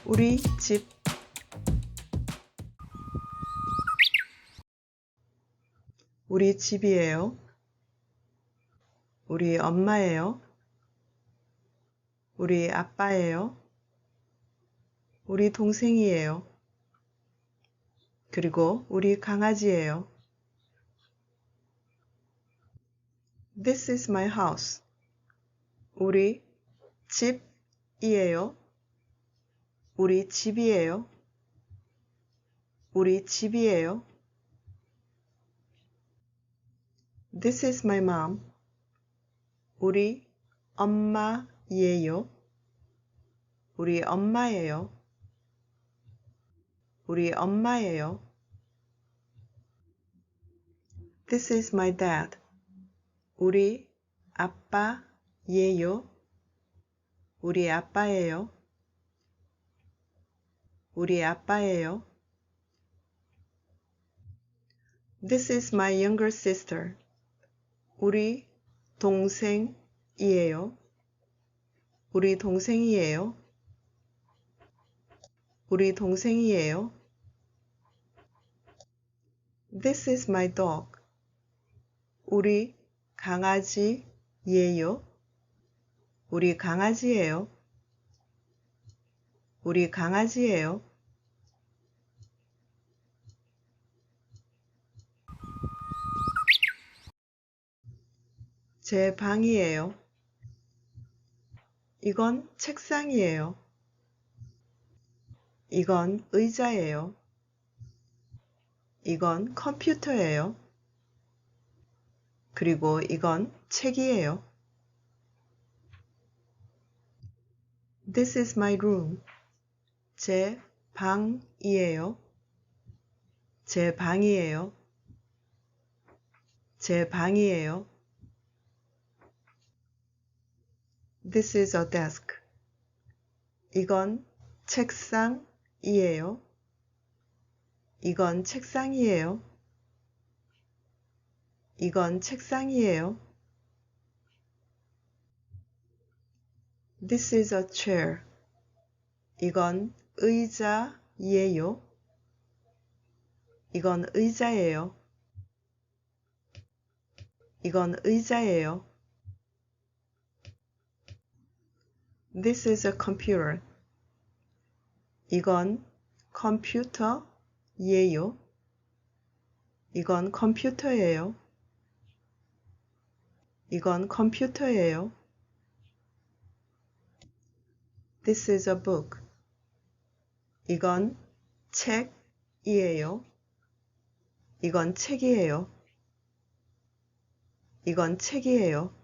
우리 집. 우리 집이에요. 우리 엄마예요. 우리 아빠예요. 우리 동생이에요. 그리고 우리 강아지예요. This is my house. 우리 집이에요. 우리 집이에요. 우리 집이에요. This is my mom. 우리 엄마예요. 우리 엄마예요. 우리 엄마예요. This is my dad. 우리 아빠예요. 우리 아빠예요. 우리 아빠예요. This is my younger sister. 우리 동생이에요. 우리 동생이에요. 우리 동생이에요. This is my dog. 우리 강아지예요. 우리 강아지예요. 우리 강아지예요. 제 방이에요. 이건 책상이에요. 이건 의자예요. 이건 컴퓨터예요. 그리고 이건 책이에요. This is my room. 제 방이에요. 제 방이에요. 제 방이에요. This is a desk. 이건 책상이에요. 이건 책상이에요. 이건 책상이에요. This is a chair. 이건 의자예요. 이건 의자예요. 이건 의자예요. This is a computer. 이건 컴퓨터예요. 이건 컴퓨터예요. 이건 컴퓨터예요. This is a book. 이건 책이에요. 이건 책이에요. 이건 책이에요.